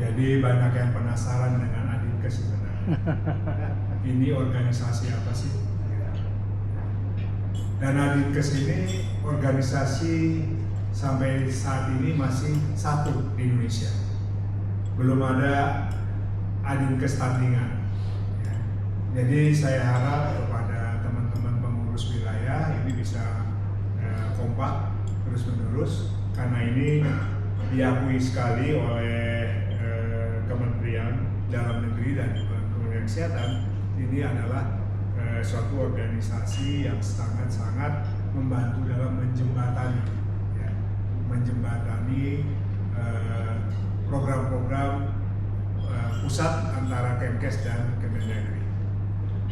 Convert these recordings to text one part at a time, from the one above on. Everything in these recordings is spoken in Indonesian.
Jadi banyak yang penasaran dengan Adinkes sebenarnya. Ini organisasi apa sih? Dan Adinkes ini organisasi sampai saat ini masih satu di Indonesia. Belum ada Adinkes tandingan. Ya. Jadi saya harap kepada teman-teman pengurus wilayah ini bisa kompak terus-menerus, karena ini diakui sekali oleh Kementerian Dalam Negeri dan juga Kementerian Kesehatan. Ini adalah suatu organisasi yang sangat-sangat membantu dalam menjembatani, ya, menjembatani program-program pusat antara Kemkes dan Kemendagri.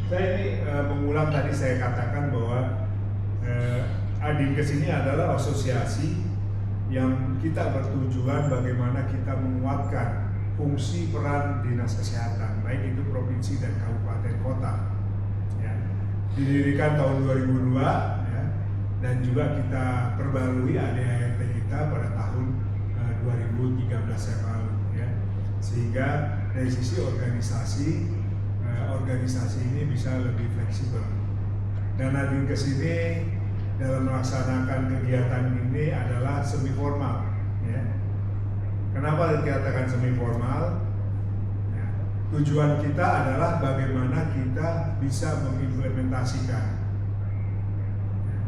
Saya ini mengulang tadi saya katakan bahwa Adinkes ini adalah asosiasi yang kita bertujuan bagaimana kita menguatkan fungsi peran dinas kesehatan, baik itu provinsi dan kabupaten kota. Ya. Didirikan tahun 2002, ya, dan juga kita perbarui ADART kita pada tahun 2013 yang lalu. Ya. Sehingga dari sisi organisasi ini bisa lebih fleksibel. Dan Adinkes ini dalam melaksanakan kegiatan ini adalah semi formal. Ya. Kenapa dikatakan semi formal? Ya. Tujuan kita adalah bagaimana kita bisa mengimplementasikan. Ya.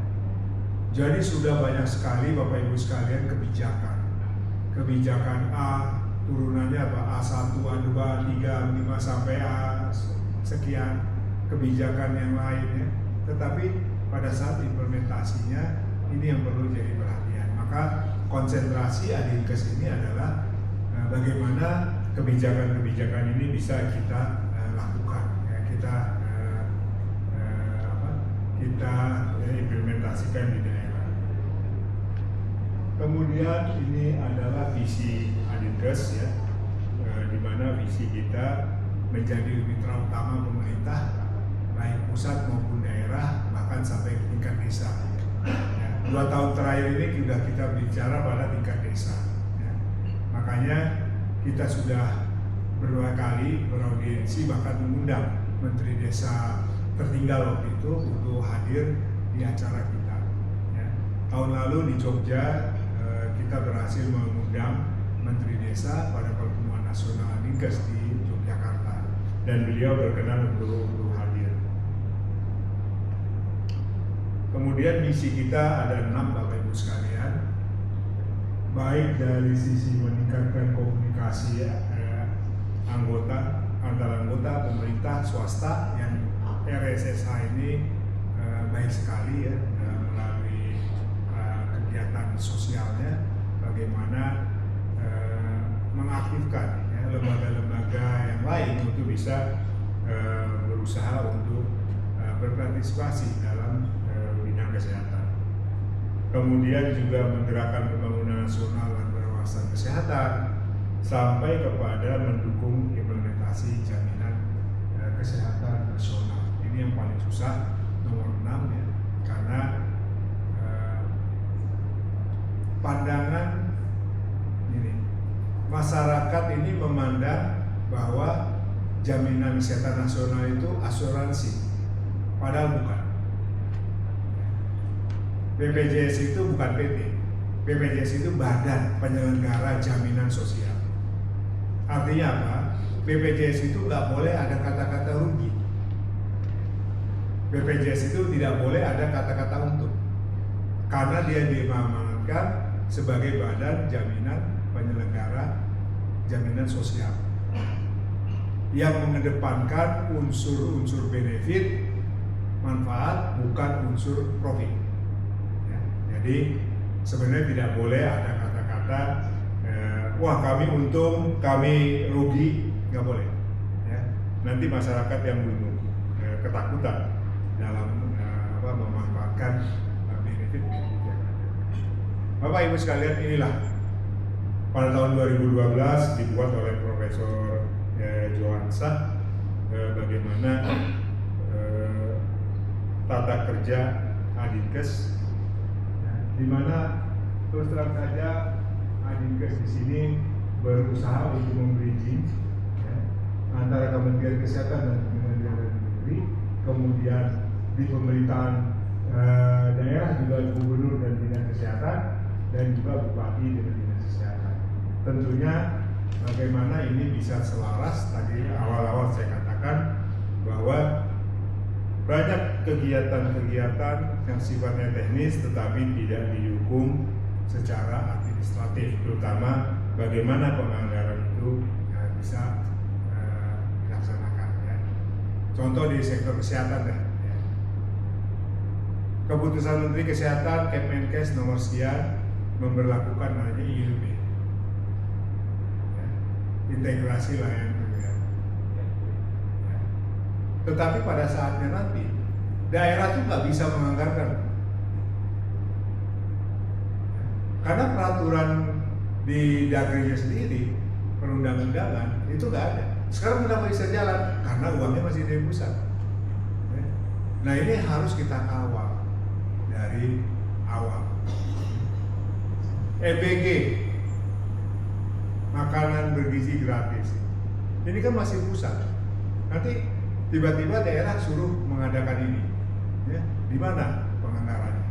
Jadi sudah banyak sekali Bapak Ibu sekalian kebijakan A turunannya apa, A1, A2, A3, A5 sampai A sekian kebijakan yang lainnya. Tetapi pada saat implementasinya ini yang perlu jadi perhatian. Maka konsentrasi Adinkes ini adalah bagaimana kebijakan-kebijakan ini bisa kita lakukan, ya, kita implementasikan di daerah. Kemudian ini adalah visi Adinkes, ya, di mana visi kita menjadi mitra utama pemerintah baik pusat maupun daerah, bahkan sampai tingkat desa. Ya, 2 tahun terakhir ini sudah kita bicara pada tingkat desa. Ya. Makanya kita sudah beberapa kali beraudiensi, bahkan mengundang Menteri Desa tertinggal waktu itu untuk hadir di acara kita. Ya. Tahun lalu di Jogja kita berhasil mengundang Menteri Desa pada pertemuan nasional Adinkes di Yogyakarta, dan beliau berkenan untuk hadir. Kemudian misi kita ada 6 Bapak Ibu sekalian, baik dari sisi meningkatkan komunikasi antara anggota pemerintah swasta yang RSSH ini baik sekali, ya, melalui kegiatan sosialnya, bagaimana mengaktifkan, ya, lembaga-lembaga yang lain untuk bisa berusaha untuk berpartisipasi dalam bidang kesehatan. Kemudian juga menggerakkan pembangunan nasional dan berwawasan kesehatan sampai kepada mendukung implementasi jaminan kesehatan nasional. Ini yang paling susah, nomor 6, ya, karena pandangan ini masyarakat ini memandang bahwa jaminan kesehatan nasional itu asuransi, padahal bukan. BPJS itu bukan PT. BPJS itu Badan Penyelenggara Jaminan Sosial. Artinya apa? BPJS itu nggak boleh ada kata-kata rugi. BPJS itu tidak boleh ada kata-kata untung, karena dia diamanatkan sebagai Badan Jaminan Penyelenggara Jaminan Sosial yang mengedepankan unsur-unsur benefit, manfaat, bukan unsur profit. Jadi sebenarnya tidak boleh ada kata-kata wah kami untung, kami rugi, nggak boleh. Ya. Nanti masyarakat yang bingung, ketakutan dalam memanfaatkan benefit yang ada. Bapak Ibu sekalian, inilah pada tahun 2012 dibuat oleh Profesor Johansa bagaimana tata kerja Adinkes, di mana terus terang saja Adinkes di sini berusaha untuk membridging ya, antara Kementerian Kesehatan dan Kementerian Dalam Negeri, kemudian di pemerintahan daerah juga gubernur dan dinas kesehatan, dan juga bupati dengan dinas kesehatan. Tentunya bagaimana ini bisa selaras, tadi awal-awal saya katakan bahwa banyak kegiatan-kegiatan yang sifatnya teknis tetapi tidak didukung secara administratif, terutama bagaimana penganggaran itu bisa dilaksanakan ya. Contoh di sektor kesehatan ya. Keputusan Menteri Kesehatan Kemenkes nomor sekian memberlakukan namanya ILB ya. Integrasi layanan kesehatan. Tetapi pada saatnya nanti daerah itu nggak bisa menganggarkan karena peraturan di Dagrinya sendiri, perundang-undangan itu nggak ada. Sekarang kenapa bisa jalan? Karena uangnya masih dari pusat. Nah ini harus kita kawal dari awal. EBG, makanan bergizi gratis, ini kan masih pusat. Nanti tiba-tiba daerah suruh mengadakan ini, ya, di mana penganggarannya?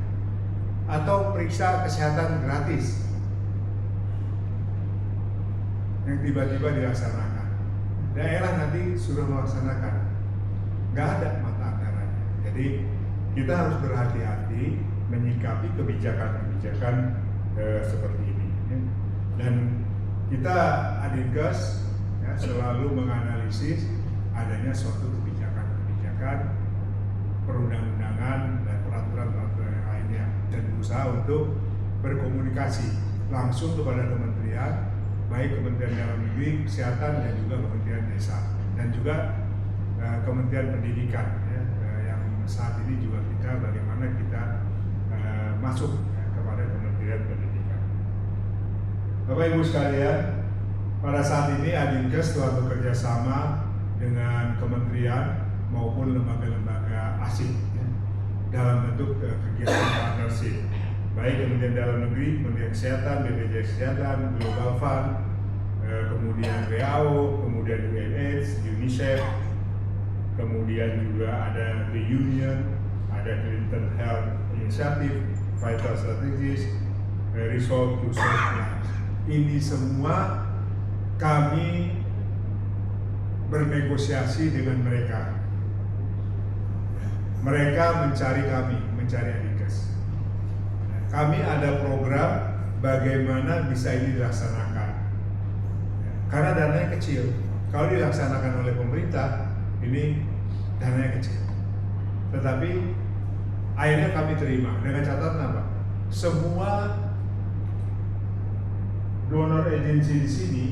Atau periksa kesehatan gratis yang tiba-tiba dilaksanakan, daerah nanti suruh melaksanakan, nggak ada mata anggarannya. Jadi kita harus berhati-hati menyikapi kebijakan-kebijakan seperti ini. Ya. Dan kita Adinkes ya, selalu menganalisis adanya suatu kebijakan perundang-undangan dan peraturan-peraturan yang lainnya dan berusaha untuk berkomunikasi langsung kepada kementerian, baik Kementerian Dalam Negeri, Kesehatan dan juga Kementerian Desa dan juga Kementerian Pendidikan ya, yang saat ini juga kita bagaimana kita masuk kepada Kementerian Pendidikan. Bapak Ibu sekalian, pada saat ini Adinkes telah bekerja sama dengan kementerian maupun lembaga-lembaga asing ya, dalam bentuk kegiatan partnership, baik Kementerian Dalam Negeri, Kementerian Kesehatan, BPJS Kesehatan, Global Fund, kemudian WHO, kemudian UNAIDS, UNICEF, kemudian juga ada The Union, ada Clinton Health Initiative, Vital Strategies, Resolve to Save Lives. Ini semua kami bernegosiasi dengan mereka. Mereka mencari kami, mencari Adinkes. Kami ada program bagaimana bisa ini dilaksanakan. Karena dananya kecil. Kalau dilaksanakan oleh pemerintah, ini dananya kecil. Tetapi akhirnya kami terima dengan catatan apa? Semua donor agensi di sini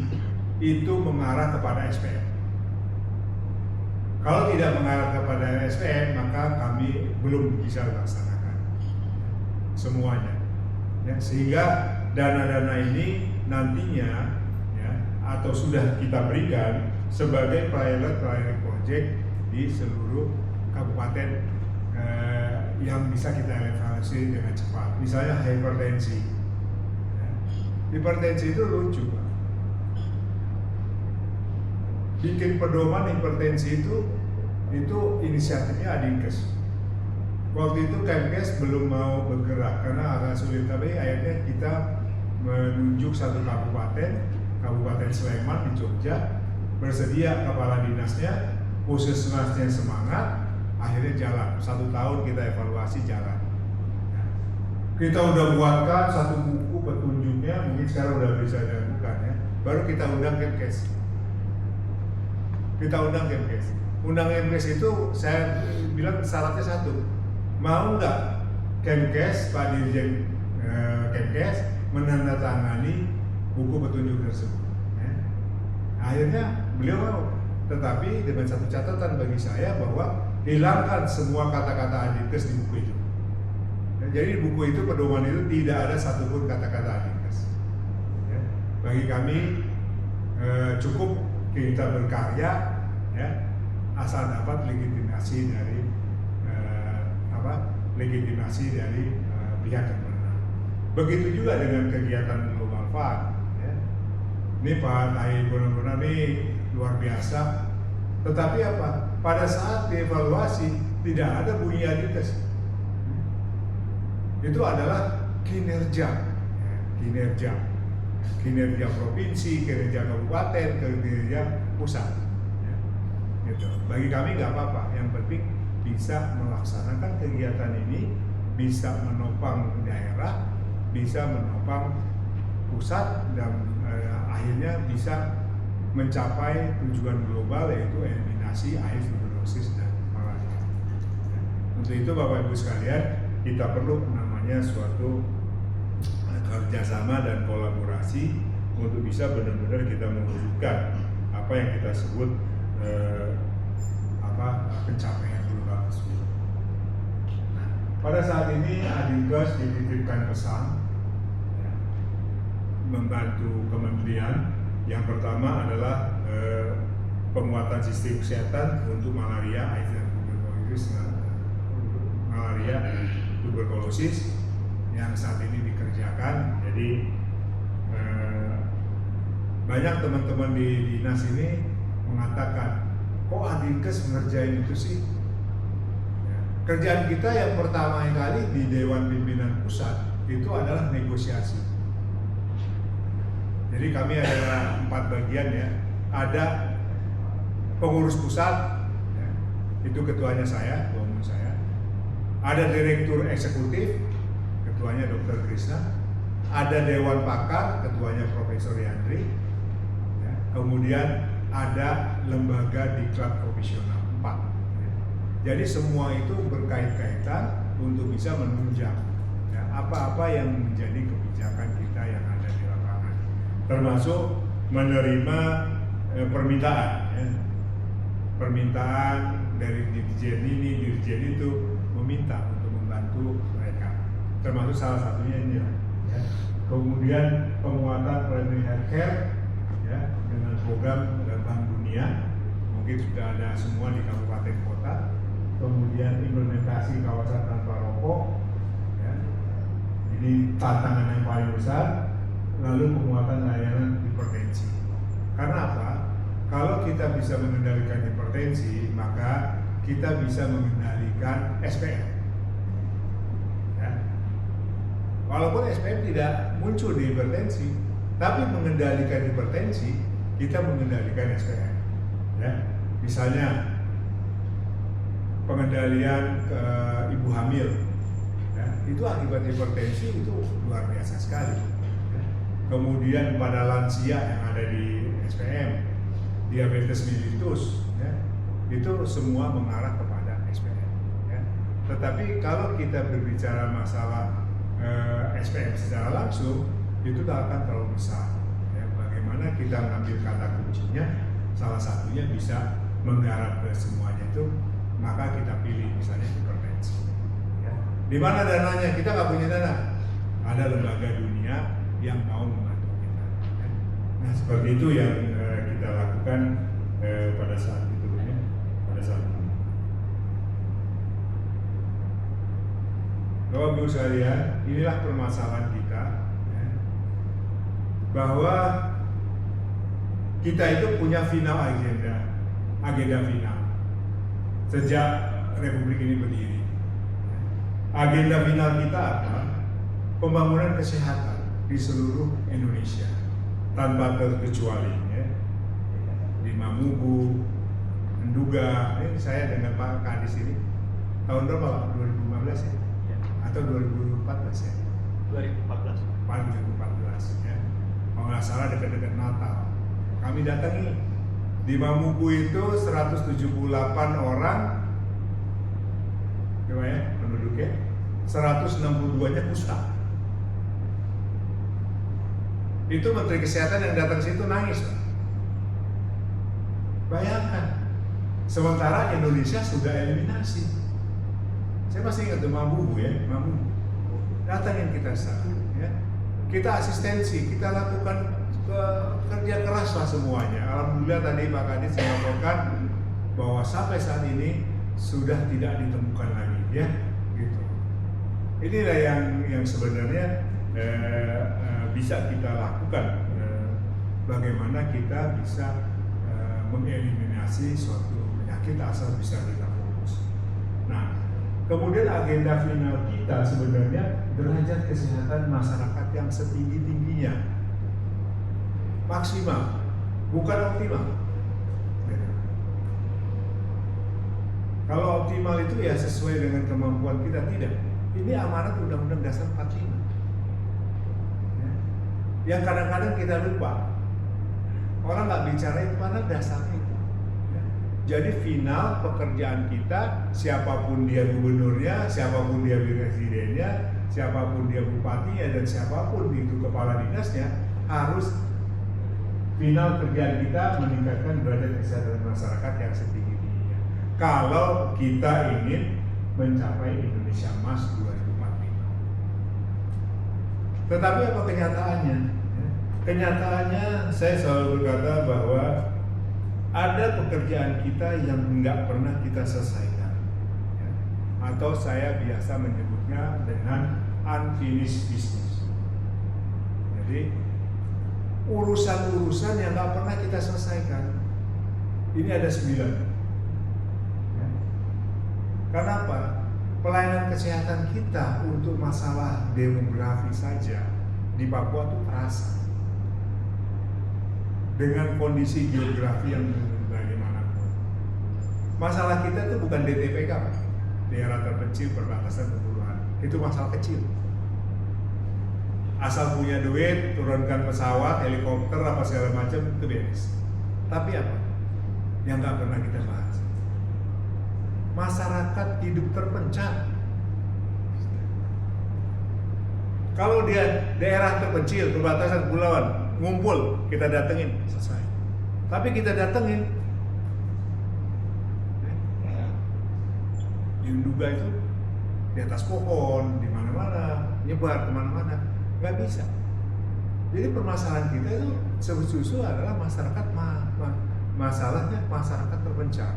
itu mengarah kepada SPM. Kalau tidak mengarah kepada SPM, maka kami belum bisa laksanakan semuanya. Ya, sehingga dana-dana ini nantinya ya, atau sudah kita berikan sebagai pilot project di seluruh kabupaten yang bisa kita evaluasi dengan cepat. Misalnya hipertensi. Ya. Hipertensi itu lucu, Pak. Bikin pedoman hipertensi itu inisiatifnya Adinkes. Waktu itu Kemenkes belum mau bergerak karena agak sulit, tapi akhirnya kita menunjuk satu Kabupaten Sleman di Jogja, bersedia kepala dinasnya, puskesmasnya semangat, akhirnya jalan. 1 tahun kita evaluasi jalan. Kita udah buatkan satu buku petunjuknya, mungkin sekarang udah bisa dilakukan ya. Baru kita undang Kemenkes. Undang Kemenkes itu saya bilang syaratnya satu, mau nggak Kemenkes, Pak Dirjen Kemenkes menandatangani buku petunjuk tersebut. Ya. Akhirnya beliau mau, tetapi dengan satu catatan bagi saya bahwa hilangkan semua kata-kata Adinkes di buku itu. Ya, jadi di buku itu pedoman itu tidak ada satupun kata-kata Adinkes. Ya. Bagi kami cukup kita berkarya ya, asal dapat legitimasi dari pihak yang berwenang. Begitu juga dengan kegiatan Global Fund ya. ini Pak Tahir benar-benar ini luar biasa. Tetapi apa? Pada saat dievaluasi tidak ada bunyi adites. Itu adalah kinerja provinsi, kinerja kabupaten, kinerja pusat. Ya, gitu. Bagi kami nggak apa-apa. Yang penting bisa melaksanakan kegiatan ini, bisa menopang daerah, bisa menopang pusat, dan akhirnya bisa mencapai tujuan global yaitu eliminasi AIDS, tuberkulosis, dan malaria. Untuk itu Bapak Ibu sekalian, kita perlu namanya suatu kerjasama dan kolaborasi untuk bisa benar-benar kita mewujudkan apa yang kita sebut pencapaian global tersebut. Nah, pada saat ini Adinkes dititipkan pesan ya, membantu kementerian. Yang pertama adalah penguatan sistem kesehatan untuk malaria, AIDS, dan tuberkulosis yang saat ini dikerjakan. Jadi banyak teman-teman di dinas ini mengatakan, kok Adinkes mengerjain itu sih? Ya, kerjaan kita yang pertama kali di Dewan Pimpinan Pusat itu adalah negosiasi. Jadi kami ada 4 bagian ya. Ada pengurus pusat, ya, itu ketuanya saya, ketua umum saya. Ada direktur eksekutif, ketuanya Dr. Krishna. Ada dewan pakar, ketuanya Profesor Yandri. Ya. Kemudian ada lembaga diklat profesional 4. Ya. Jadi semua itu berkait-kaitan untuk bisa menunjang ya, apa-apa yang menjadi kebijakan kita yang ada di lapangan, termasuk menerima permintaan. Ya. Permintaan dari dirjen ini, dirjen itu meminta untuk membantu mereka, termasuk salah satunya ini. Ya. Kemudian penguatan primary healthcare ya, dengan program Bank Dunia, mungkin sudah ada semua di kabupaten kota. Kemudian implementasi kawasan tanpa rokok, ya. Ini tantangan yang paling besar. Lalu penguatan layanan hipertensi. Karena apa? Kalau kita bisa mengendalikan hipertensi, maka kita bisa mengendalikan SPM. Ya. Walaupun SPM tidak muncul di hipertensi, tapi mengendalikan hipertensi, kita mengendalikan SPM. Ya. Misalnya pengendalian ke ibu hamil, ya, itu akibat hipertensi itu luar biasa sekali. Ya. Kemudian pada lansia yang ada di SPM, diabetes mellitus, ya, itu semua mengarah kepada SPM. Ya. Tetapi kalau kita berbicara masalah SPM secara langsung, itu tak akan terlalu besar. Ya. Bagaimana kita mengambil kata kuncinya, salah satunya bisa menggarap ke semuanya itu, maka kita pilih misalnya hipertensi. Ya. Di mana dananya? Kita nggak punya dana. Ada lembaga dunia yang mau membantu kita. Ya. Nah seperti itu yang kita lakukan pada saat itu, ya. Pada saat itu. Bapak Ibu sekalian, inilah permasalahan kita, ya. Bahwa kita itu punya final agenda final sejak Republik ini berdiri. Agenda final kita apa? Pembangunan kesehatan di seluruh Indonesia tanpa terkecuali. Ya. Di Mamugu, Menduga, ini saya dengan Pak Kadis ini tahun berapa? 2015 ya? Atau 2014 ya? 2014. 2014 ya. Kalau nggak salah dekat-dekat Natal. Kami datangi di Mamugu itu 178 orang, gimana ya penduduknya? 162-nya kusta. Itu Menteri Kesehatan yang datang situ nangis. Bayangkan, sementara Indonesia sudah eliminasi. Saya masih ingat di Mamugu ya, Mamugu. Datangin kita sana, ya. Kita asistensi, kita lakukan kerja keras lah semuanya. Alhamdulillah tadi Pak Kadis melaporkan bahwa sampai saat ini sudah tidak ditemukan lagi, ya, gitu. Inilah yang sebenarnya bisa kita lakukan bagaimana kita bisa mengeliminasi suatu penyakit asal bisa kita fokus. Nah, kemudian agenda final kita sebenarnya derajat kesehatan masyarakat yang setinggi-tingginya, maksimal, bukan optimal. Kalau optimal itu ya sesuai dengan kemampuan kita, tidak. Ini amanat Undang-Undang Dasar 45. Ya. Yang kadang-kadang kita lupa. Orang nggak bicara itu karena dasarnya itu. Ya. Jadi final pekerjaan kita, siapapun dia gubernurnya, siapapun dia presidennya, siapapun dia bupatinya, dan siapapun itu kepala dinasnya, harus final kerjaan kita meningkatkan derajat kesehatan masyarakat yang setinggi-tingginya. Kalau kita ingin mencapai Indonesia Emas 2045. Tetapi apa kenyataannya? Kenyataannya saya selalu berkata bahwa ada pekerjaan kita yang nggak pernah kita selesaikan, atau saya biasa menyebutnya dengan unfinished business. Jadi urusan-urusan yang nggak pernah kita selesaikan. Ini ada 9. Kenapa? Pelayanan kesehatan kita untuk masalah demografi saja di Papua itu terasa. Dengan kondisi geografi yang bagaimanapun. Masalah kita itu bukan DTPK, Pak. Daerah terpencil perbatasan kepulauan. Itu masalah kecil. Asal punya duit, turunkan pesawat, helikopter, apa segala macam, itu beres. Tapi apa? Yang nggak pernah kita bahas. Masyarakat hidup terpencil. Kalau dia daerah terpencil, perbatasan kepulauan, ngumpul, kita datengin, selesai. Tapi kita datengin, diduga itu di atas pohon, di mana-mana, nyebar kemana-mana, nggak bisa. Jadi permasalahan kita itu sebetulnya adalah masyarakat masalahnya masyarakat terpencil.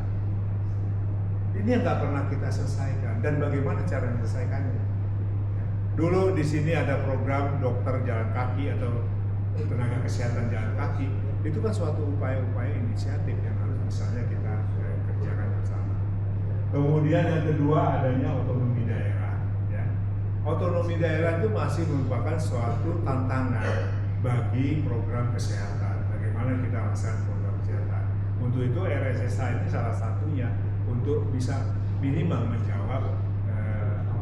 Ini yang nggak pernah kita selesaikan, dan bagaimana cara menyelesaikannya? Dulu di sini ada program dokter jalan kaki atau tenaga kesehatan jalan kaki. Itu kan suatu upaya-upaya inisiatif yang harus misalnya kita kerjakan bersama. Kemudian yang kedua adanya otonomi daerah. Ya. Otonomi daerah itu masih merupakan suatu tantangan bagi program kesehatan. Bagaimana kita laksanakan program kesehatan? Untuk itu RSSA ini salah satunya untuk bisa minimal menjawab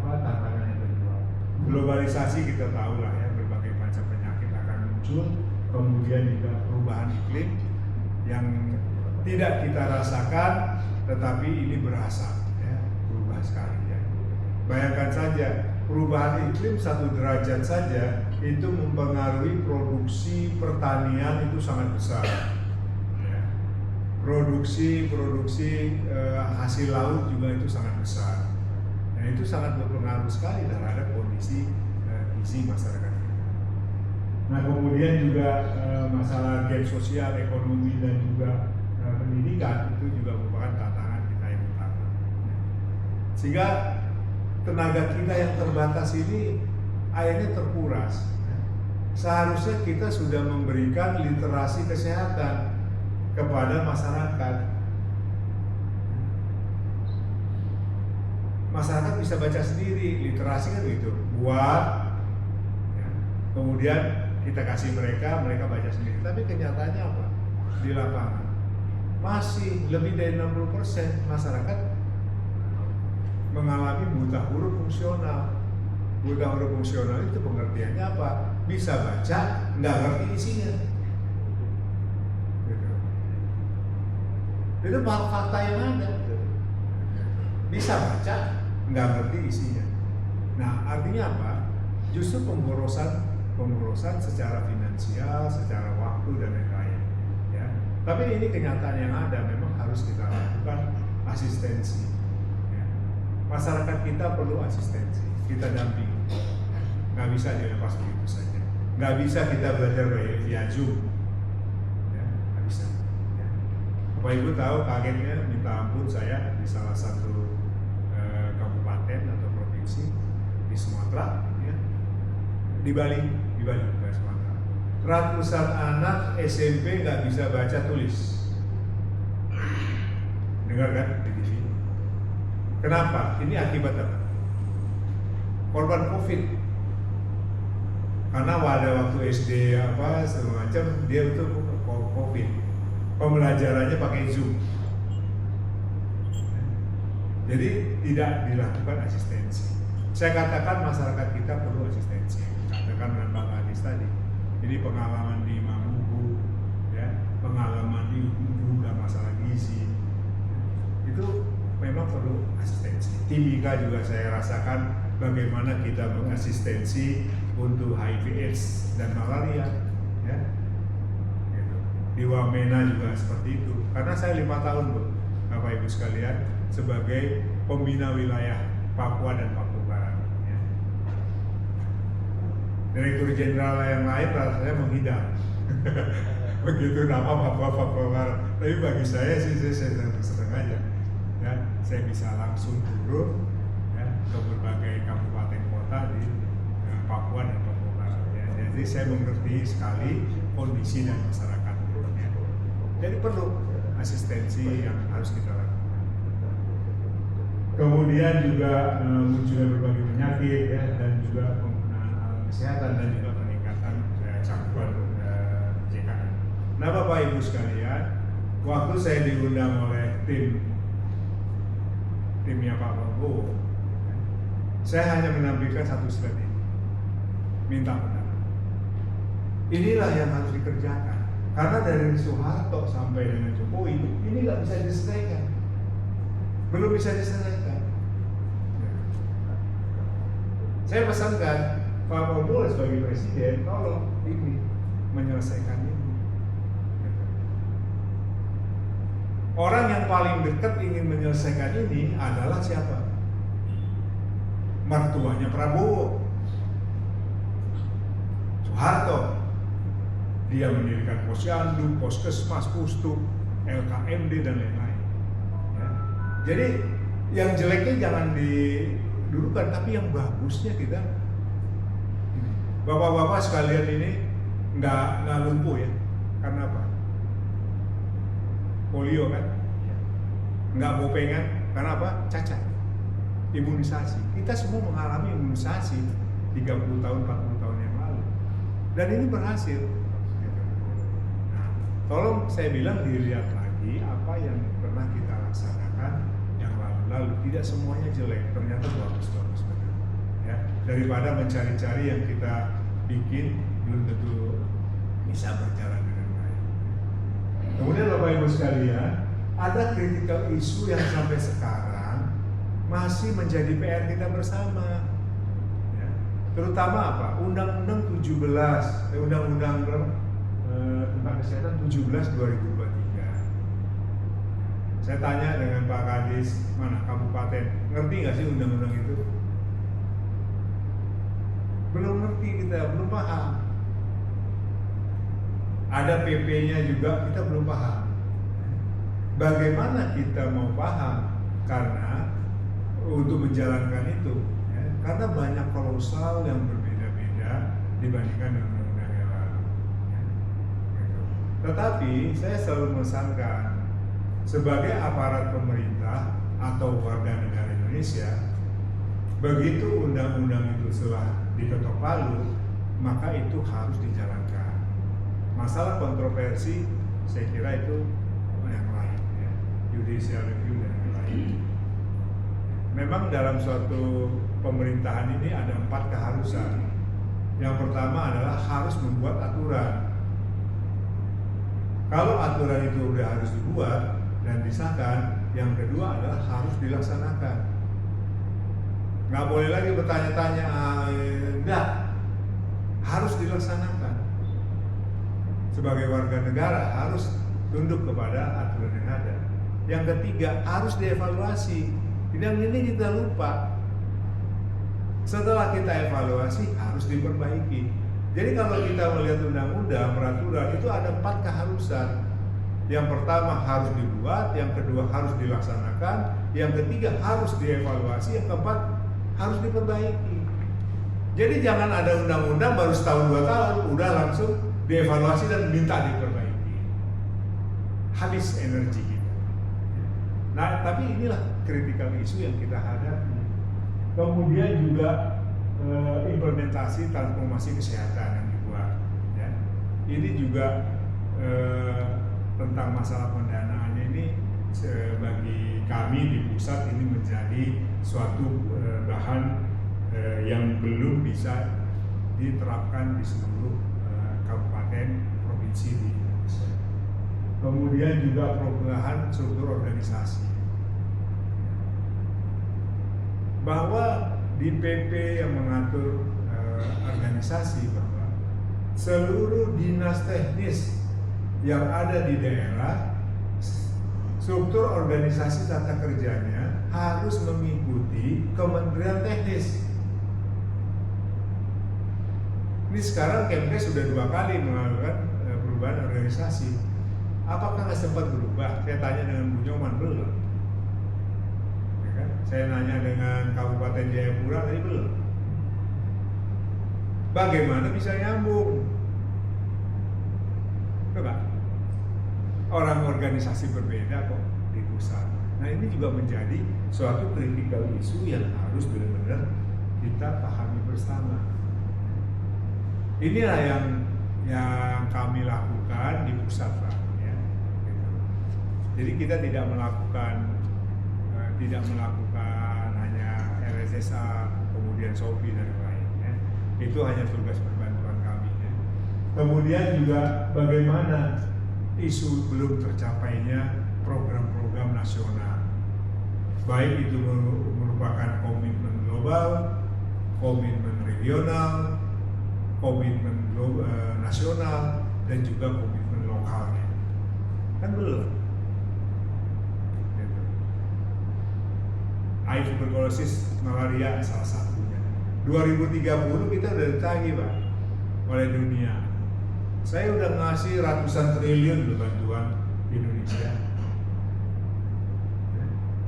tantangan yang kedua. Globalisasi kita tahu lah ya, berbagai macam penyakit akan muncul, kemudian juga perubahan iklim yang tidak kita rasakan, tetapi ini berasa ya, berubah sekali ya. Bayangkan saja, perubahan iklim 1 derajat saja itu mempengaruhi produksi pertanian itu sangat besar. Produksi hasil laut juga itu sangat besar. Nah itu sangat berpengaruh sekali terhadap kondisi gizi masyarakat kita. Nah kemudian juga masalah gap sosial, ekonomi dan juga pendidikan itu juga merupakan tantangan kita yang utama. Sehingga tenaga kita yang terbatas ini akhirnya terkuras. Seharusnya kita sudah memberikan literasi kesehatan kepada masyarakat. Masyarakat bisa baca sendiri, literasi kan gitu. Buat, ya. Kemudian kita kasih mereka baca sendiri. Tapi kenyataannya apa? Di lapangan masih lebih dari 60% masyarakat mengalami buta huruf fungsional. Buta huruf fungsional itu pengertiannya apa? Bisa baca, nggak ngerti isinya. Itu fakta yang ada. Bisa baca, nggak ngerti isinya. Nah, artinya apa? Justru pemborosan secara finansial, secara waktu dan lain-lain. Ya. Tapi ini kenyataan yang ada, memang harus kita lakukan asistensi. Ya. Masyarakat kita perlu asistensi, kita dampingi. Nggak bisa dilepas begitu saja. Nggak bisa kita belajar via Zoom. Bapak Ibu tahu kagetnya minta ampun saya di salah satu kabupaten atau provinsi di Sumatera, ya, di Bali Sumatera. ratusan anak SMP nggak bisa baca tulis. Dengar kan di TV? Kenapa? Ini akibat apa? Korban COVID. Karena pada waktu SD apa semacam dia itu COVID. Pembelajarannya pakai Zoom. Jadi tidak dilakukan asistensi. Saya katakan masyarakat kita perlu asistensi. Katakan dengan Pak Kadis tadi. Ini pengalaman di Mamuju, ya, pengalaman di juga masalah gizi, itu memang perlu asistensi. Timika juga saya rasakan bagaimana kita mengasistensi untuk HIV/AIDS dan malaria, ya. Gitu. Di Wamena juga seperti itu. Karena saya 5 tahun, Bu, Bapak Ibu sekalian, sebagai pembina wilayah Papua dan Papua Barat. Ya. Direktur Jenderal yang lain rasanya menghidang. Begitu nama Papua Barat. Tapi bagi saya sih saya senang aja. Ya, saya bisa langsung turun ya, ke berbagai kabupaten kota di Papua dan Papua Barat. Ya. Jadi saya mengerti sekali kondisi dan masyarakat. Ya. Jadi perlu asistensi yang harus kita lakukan. Kemudian juga munculnya berbagai penyakit ya, dan juga penggunaan alat kesehatan dan juga peningkatan cakupan JKN. Nah, Bapak Ibu sekalian, waktu saya diundang oleh timnya Pak Prabowo, saya hanya menampilkan satu slide ini, minta pendapat. Inilah yang harus dikerjakan, karena dari Soeharto sampai dengan Jokowi ini nggak bisa diselesaikan, belum bisa diselesaikan. Saya pesankan Pak Prabowo sebagai presiden, tolong ini menyelesaikan ini. Orang yang paling dekat ingin menyelesaikan ini adalah siapa? Mertuanya Prabowo, Soeharto. Dia mendirikan Posyandu, Poskesmas, Pustu, LKMD dan lain-lain. Ya. Jadi yang jeleknya jangan didudukan, tapi yang bagusnya kita. Bapak-bapak sekalian ini nggak lumpuh ya, karena apa? Polio kan, nggak bopengan, karena apa? Cacat. Imunisasi. Kita semua mengalami imunisasi 30 tahun, 40 tahun yang lalu, dan ini berhasil. Nah, tolong saya bilang dilihat lagi apa yang pernah kita laksanakan yang lalu. Tidak semuanya jelek, ternyata bagus-bagus benar. Ya, daripada mencari-cari yang kita bikin belum tentu bisa berjalan dengan baik. Kemudian Bapak Ibu sekalian, ada critical issue yang sampai sekarang masih menjadi PR kita bersama. Ya. Terutama apa? Undang-Undang 17, Undang-Undang tentang Kesehatan 17/2023. Saya tanya dengan Pak Kadis, mana kabupaten, ngerti nggak sih undang-undang itu? Belum ngerti kita, belum paham. Ada PP-nya juga, kita belum paham. Bagaimana kita mau paham? Karena untuk menjalankan itu, ya, karena banyak klausal yang berbeda-beda dibandingkan dengan undang-undang yang lalu. Ya, gitu. Tetapi saya selalu memesankan, sebagai aparat pemerintah atau warga negara Indonesia, begitu undang-undang itu telah diketok palu, maka itu harus dijalankan. Masalah kontroversi, saya kira itu yang lain, ya. Judicial review dan yang lain. Memang dalam suatu pemerintahan ini ada 4 keharusan. Yang pertama adalah harus membuat aturan. Kalau aturan itu sudah harus dibuat dan disahkan, yang kedua adalah harus dilaksanakan. Nggak boleh lagi bertanya-tanya, enggak, harus dilaksanakan. Sebagai warga negara harus tunduk kepada aturan yang ada. Yang ketiga, harus dievaluasi. Yang ini kita lupa. Setelah kita evaluasi, harus diperbaiki. Jadi kalau kita melihat undang-undang, peraturan, itu ada 4 keharusan. Yang pertama harus dibuat, yang kedua harus dilaksanakan, yang ketiga harus dievaluasi, yang keempat harus diperbaiki. Jadi jangan ada undang-undang baru setahun 2 tahun udah langsung dievaluasi dan minta diperbaiki. Habis energi kita. Nah, tapi inilah critical issue yang kita hadapi. Kemudian juga implementasi transformasi kesehatan yang dibuat. Ya. Ini juga tentang masalah pendanaannya ini bagi kami di pusat ini menjadi suatu bahan yang belum bisa diterapkan di seluruh kabupaten provinsi di Indonesia. Kemudian juga perubahan struktur organisasi. Bahwa di PP yang mengatur organisasi bahwa seluruh dinas teknis yang ada di daerah, struktur organisasi tata kerjanya harus mengikuti Kementerian Teknis. Ini sekarang Kemkes sudah 2 kali melakukan perubahan organisasi. Apakah nggak sempat berubah? Saya tanya dengan Bu Nyoman, belum. Ya kan? Saya nanya dengan Kabupaten Jayapura, tadi belum. Bagaimana bisa nyambung? Coba. Orang organisasi berbeda kok di pusat. Nah, ini juga menjadi suatu critical issue yang harus benar-benar kita pahami bersama. Inilah yang kami lakukan di pusat, Pak. Ya. Jadi kita tidak melakukan hanya RSSA, kemudian SOPI dan lain-lain. Itu hanya tugas perbantuan kami. Ya. Kemudian juga bagaimana isu belum tercapainya program-program nasional, baik itu merupakan komitmen global, komitmen regional, komitmen nasional, dan juga komitmen lokalnya. Kan belum. Gitu. AIDS, tuberkulosis, malaria salah satunya. 2030 kita udah ditagih, Pak, oleh dunia. Saya udah ngasih ratusan triliun loh bantuan di Indonesia.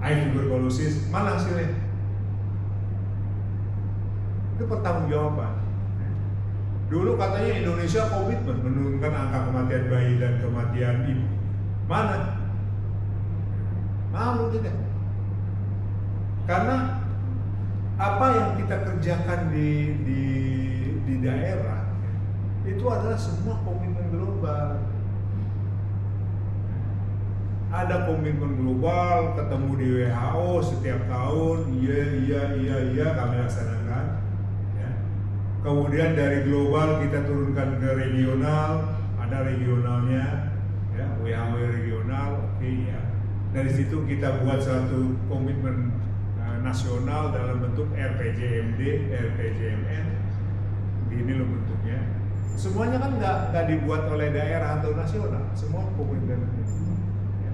AIDS, tuberkulosis, mana hasilnya? Itu pertanggungjawaban. Dulu katanya Indonesia komitmen menurunkan angka kematian bayi dan kematian ibu. Mana? Malu tidak? Karena apa yang kita kerjakan di daerah itu adalah semua komitmen global. Ada komitmen global, ketemu di WHO setiap tahun, iya kami laksanakan. Ya. Kemudian dari global kita turunkan ke regional, ada regionalnya, ya, WHO regional, oke, ya. Dari situ kita buat suatu komitmen nasional dalam bentuk RPJMD, RPJMN, ini loh bentuknya. Semuanya kan nggak dibuat oleh daerah atau nasional, semua komitmen. Ya.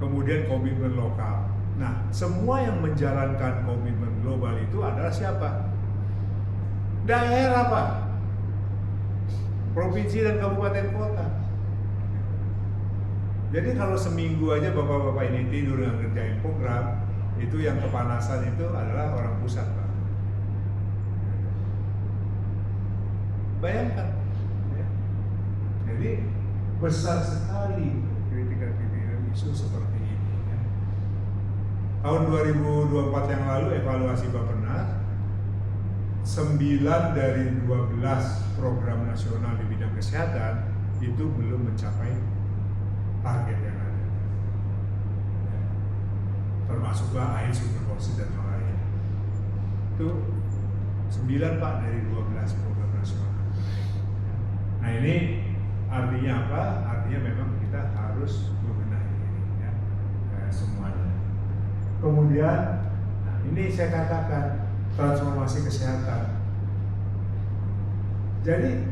Kemudian komitmen lokal. Nah, semua yang menjalankan komitmen global itu adalah siapa? Daerah, Pak. Provinsi dan kabupaten kota. Jadi kalau seminggu aja bapak-bapak ini tidur nggak ngerjain program, itu yang kepanasan itu adalah orang pusat, Pak. Bayangkan, ya. Jadi besar sekali kritik isu seperti ini. Ya. Tahun 2024 yang lalu evaluasi Bappenas, 9 dari 12 program nasional di bidang kesehatan itu belum mencapai target yang ada. Ya. Termasuklah AIDS, tuberkulosis dan malaria. Itu 9, Pak, dari 12 program nasional. Nah, ini artinya apa? Artinya memang kita harus membenahi ini, ya, semuanya. Kemudian, nah, ini saya katakan transformasi kesehatan. Jadi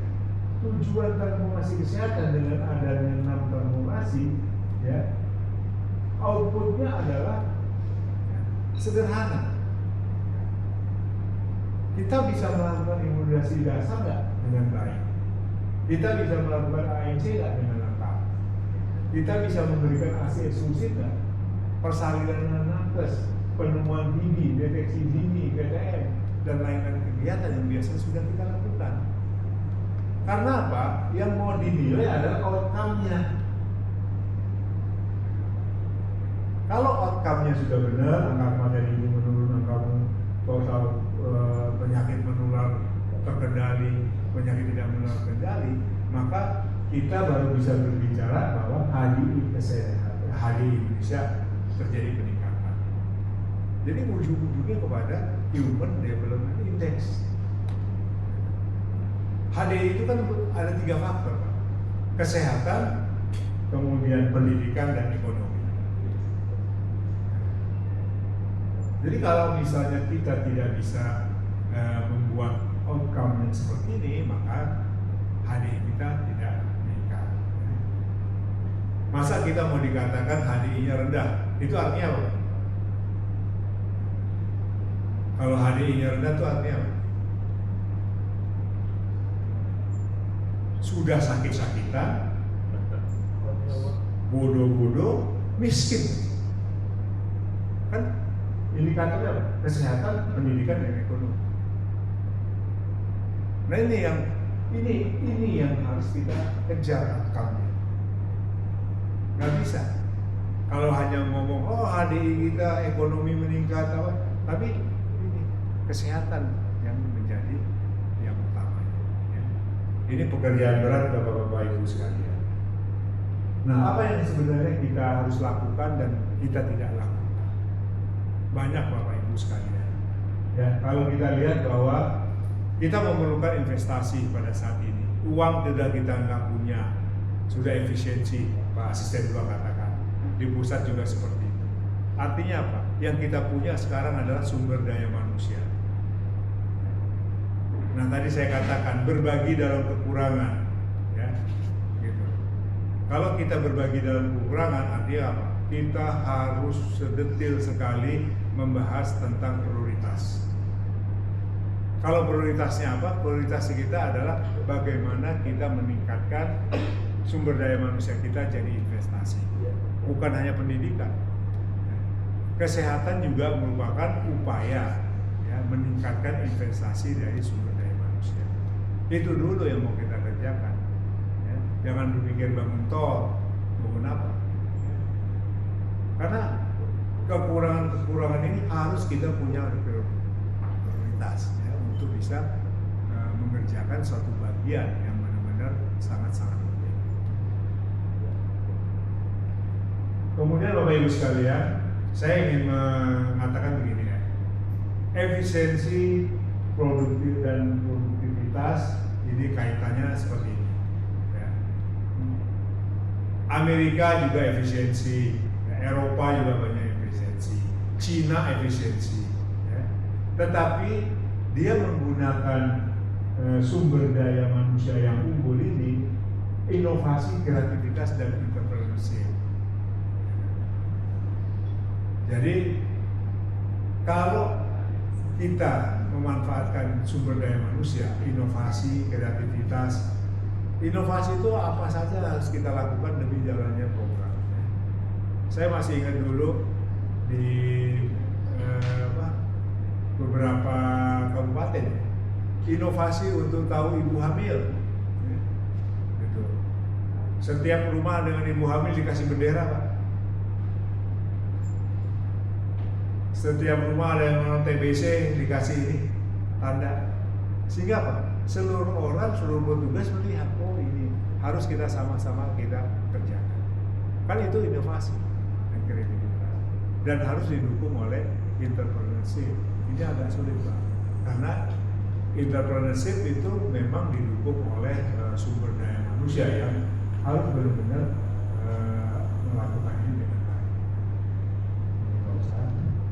tujuan transformasi kesehatan dengan adanya 6 transformasi, ya, outputnya adalah sederhana. Kita bisa melakukan imunisasi dasar nggak dengan baik? Kita bisa melakukan ANC nggak dengan lengkap? Kita bisa memberikan ASI eksklusif nggak? Persalinan nakes, penemuan dini, deteksi dini, PTM, dan lain-lain kegiatan yang biasa sudah kita lakukan. Karena apa? Yang mau dinilai adalah outcome-nya. Kalau outcome-nya sudah benar, angka kematian ibu menurun, angka total penyakit menular terkendali, penyakit tidak menular terkendali, maka kita baru bisa berbicara bahwa HDI Indonesia terjadi peningkatan. Jadi ujung-ujungnya kepada Human Development Index. HDI itu kan ada 3 faktor, Pak. Kesehatan, kemudian pendidikan dan ekonomi. Jadi kalau misalnya kita tidak bisa membuat outcome yang seperti ini, maka HDI kita tidak meningkat. Masa kita mau dikatakan HDI-nya rendah? Itu artinya apa? Kalau HDI-nya rendah itu artinya apa? Sudah sakit-sakitan, bodoh-bodoh, miskin. Kan indikatornya apa? Kesehatan, pendidikan, dan ekonomi. Nah ini yang harus kita kejar outcome-nya. Nggak bisa. Kalau hanya ngomong, oh HDI kita ekonomi meningkat apa, tapi ini kesehatan yang menjadi yang utama. Ya. Ini pekerjaan berat Bapak-Bapak Ibu sekalian. Nah, apa yang sebenarnya kita harus lakukan dan kita tidak lakukan? Banyak Bapak Ibu sekalian. Ya, kalau kita lihat bahwa kita memerlukan investasi pada saat ini. Uang tidak kita nggak punya, sudah efisiensi, Pak Asisten juga katakan. Di pusat juga seperti itu. Artinya apa? Yang kita punya sekarang adalah sumber daya manusia. Nah tadi saya katakan berbagi dalam kekurangan, ya, gitu. Kalau kita berbagi dalam kekurangan, artinya apa? Kita harus sedetil sekali membahas tentang prioritas. Kalau prioritasnya apa? Prioritas kita adalah bagaimana kita meningkatkan sumber daya manusia kita jadi investasi. Bukan hanya pendidikan. Kesehatan juga merupakan upaya ya, meningkatkan investasi dari sumber daya manusia. Itu dulu yang mau kita kerjakan. Ya. Jangan berpikir bangun tol, bangun apa. Ya. Karena kekurangan-kekurangan ini harus kita punya prioritas. Untuk bisa mengerjakan suatu bagian yang benar-benar sangat-sangat penting. Kemudian Bapak Ibu sekalian, saya ingin mengatakan begini ya, efisiensi produktif dan produktivitas ini kaitannya seperti ini. Ya. Amerika juga efisiensi, ya, Eropa juga banyak efisiensi, Cina efisiensi, ya. Tetapi dia menggunakan sumber daya manusia yang unggul ini, inovasi, kreativitas, dan entrepreneurship. Jadi kalau kita memanfaatkan sumber daya manusia, inovasi, kreativitas, inovasi itu apa saja harus kita lakukan demi jalannya program. Saya masih ingat dulu di beberapa kabupaten inovasi untuk tahu ibu hamil. Gitu. Setiap rumah dengan ibu hamil dikasih bendera, Pak. Setiap rumah ada yang non TBC dikasih ini tanda. Sehingga apa? Seluruh orang, seluruh petugas melihat, oh ini harus kita sama-sama kita kerjakan. Kan itu inovasi dan kreativitas. Dan harus didukung oleh entrepreneurship. Ini agak sulit, Pak, karena entrepreneurship itu memang didukung oleh sumber daya manusia yang harus benar-benar melakukan ini dengan baik.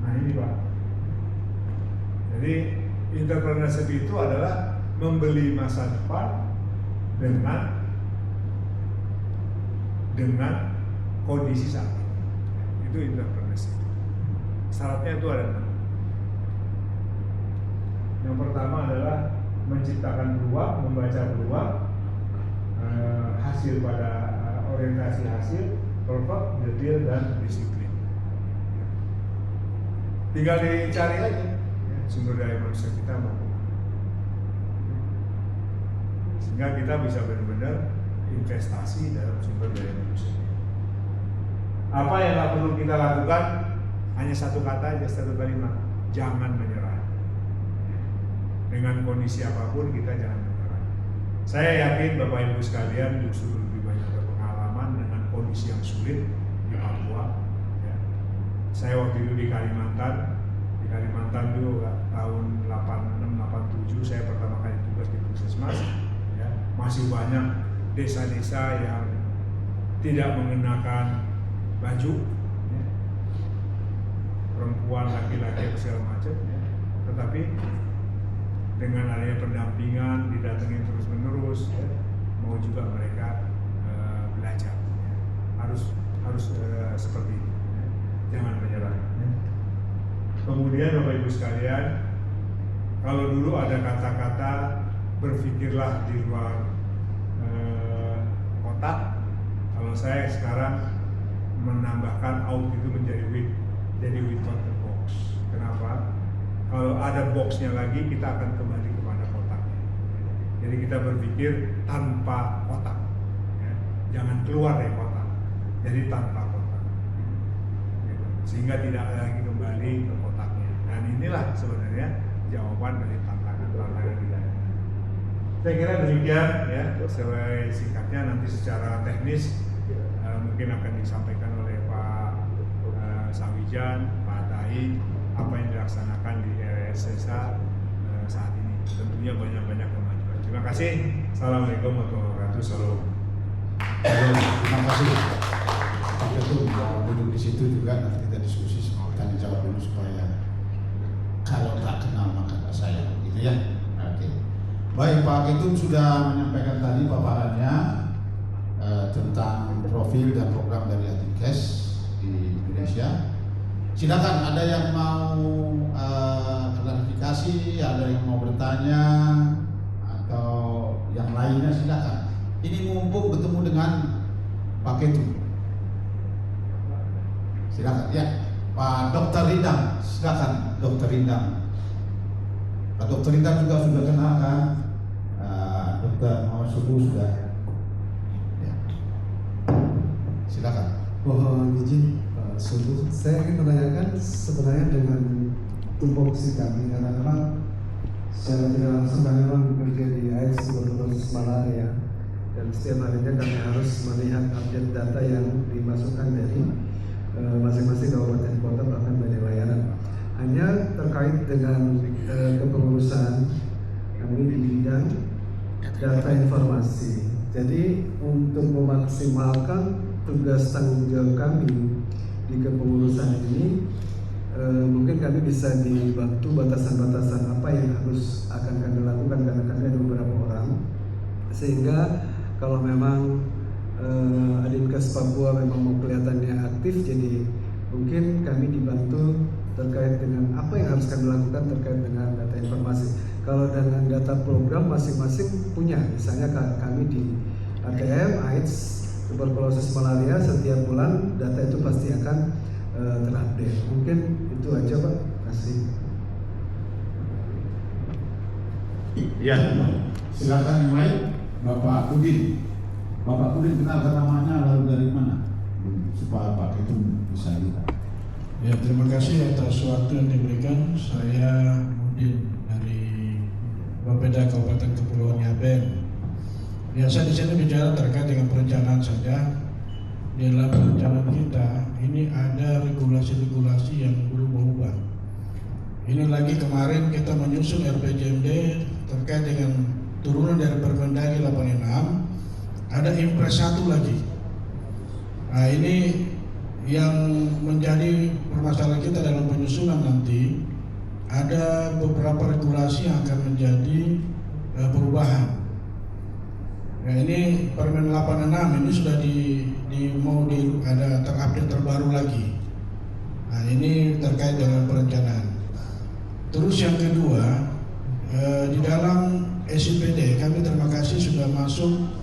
Nah ini Pak, jadi entrepreneurship itu adalah membeli masa depan dengan kondisi saat ini. Itu entrepreneurship. Syaratnya itu ada 6. Yang pertama adalah menciptakan peluang, membaca peluang, hasil pada orientasi hasil, purpose, detail, dan disiplin. Tinggal dicari aja sumber daya manusia kita mau. sehingga kita bisa benar-benar investasi dalam sumber daya manusia. Apa yang perlu kita lakukan? Hanya satu kata aja, satu kalimat: jangan menyerah. Dengan kondisi apapun kita jangan menyerah. Saya yakin Bapak Ibu sekalian justru lebih banyak berpengalaman dengan kondisi yang sulit di Papua. Ya. Saya waktu itu di Kalimantan dulu tahun 86-87 saya pertama kali tugas di Puskesmas. Ya. Masih banyak desa-desa yang tidak mengenakan baju, ya. Perempuan, laki-laki, segala macam. Ya. Tetapi dengan adanya pendampingan, didatengin terus-menerus, ya, mau juga mereka belajar. Ya. Harus seperti itu. Ya. Jangan menyerah. Ya. Kemudian Bapak Ibu sekalian, kalau dulu ada kata-kata berpikirlah di luar kotak, kalau saya sekarang menambahkan out itu menjadi with out the box. Kenapa? Kalau ada boxnya lagi, kita akan kembali kepada kotaknya. Jadi kita berpikir tanpa kotak, ya. Jangan keluar dari kotak. Jadi tanpa kotak, sehingga tidak lagi kembali ke kotaknya. Dan inilah sebenarnya jawaban dari tantangan kita. Saya kira demikian, ya. Sesuai singkatnya, nanti secara teknis mungkin akan disampaikan oleh Pak Sawijan, Pak Tai, apa yang dilaksanakan di RSSA saat ini. Tentunya banyak-banyak kemajuan. Terima kasih. Assalamualaikum warahmatullahi wabarakatuh. Terima kasih. Kita tuh duduk di situ juga, nanti kita diskusi semua, tanya jawab dulu supaya kalau tak kenal maka tak sayang, gitu ya. Oke. Baik, Pak Ketum sudah menyampaikan tadi paparannya tentang profil dan program dari Adinkes di Indonesia. Silakan, ada yang mau klarifikasi, ada yang mau bertanya atau yang lainnya, silakan. Ini mumpung bertemu dengan Pak Ketum. Silakan ya, Pak Dr. Rindang, silakan Dr. Rindang. Pak Dr. Rindang juga sudah kenal kan? Dr. Muhammad Subuh sudah. Ya. Silakan. Mohon izin Pak Subuh, saya ingin menanyakan sebenarnya dengan tupoksi kami, karena memang secara tidak langsung kami memang bekerja di AIDS tuberkulosis malaria, dan setiap harinya kami harus melihat update data yang dimasukkan dari masing-masing kabupaten kota bahkan dari layanan. Hanya terkait dengan kepengurusan kami di bidang data informasi. Jadi untuk memaksimalkan tugas tanggung jawab kami di kepengurusan ini, mungkin kami bisa dibantu batasan-batasan apa yang akan kami lakukan, karena kami ada beberapa orang, sehingga kalau memang Adinkas Papua memang mau kelihatannya aktif, jadi mungkin kami dibantu terkait dengan apa yang harus kami lakukan terkait dengan data informasi. Kalau dengan data program masing-masing punya, misalnya kami di ATM, AIDS, tuberkulosis malaria, setiap bulan data itu pasti akan terupdate. Mungkin itu aja Pak, kasih. Ya, silakan yang lain. Bapak Udin. Bapak Udin, kenalkan namanya lalu dari mana? Supaya Pak itu bisa lihat. Ya, terima kasih atas waktu yang diberikan. Saya Udin dari Bapeda Kabupaten Kepulauan Yapen. Biasa di sini bicara terkait dengan perencanaan saja. Di dalam perencanaan kita ini ada regulasi-regulasi yang berubah-ubah. Ini lagi kemarin kita menyusun RPJMD terkait dengan turunan dari Permendagri 86. Ada Impres 1 lagi. Nah, ini yang menjadi permasalahan kita dalam penyusunan nanti, ada beberapa regulasi yang akan menjadi perubahan. Nah, ini Permen 86 ini sudah ada terupdate terbaru lagi. Nah, ini terkait dengan perencanaan. Terus yang kedua, di dalam SIPD kami terima kasih sudah masuk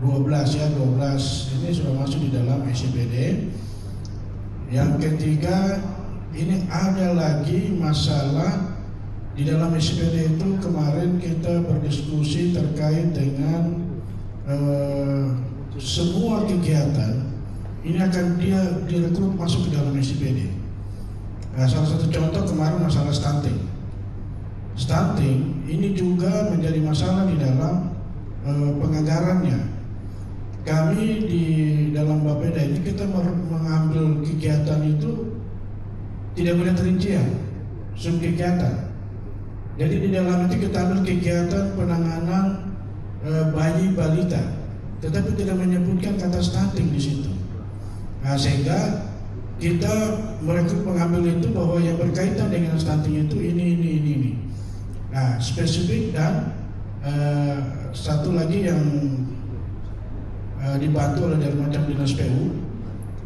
12 ini sudah masuk di dalam SIPD. Yang ketiga, ini ada lagi masalah di dalam SPD itu kemarin kita berdiskusi terkait dengan semua kegiatan ini akan dia direkrut masuk ke dalam SPD. Nah, salah satu contoh kemarin masalah stunting. Stunting ini juga menjadi masalah di dalam penganggarannya. Kami di dalam Bapeda ini kita mengambil kegiatan itu tidak boleh rincian, subkegiatan. Jadi di dalam itu kita ambil kegiatan penanganan bayi balita, tetapi tidak menyebutkan kata stunting di situ. Nah, sehingga kita merekrut pengambil itu bahwa yang berkaitan dengan stunting itu ini. Nah, spesifik dan satu lagi yang dibantu oleh dari macam dinas PU,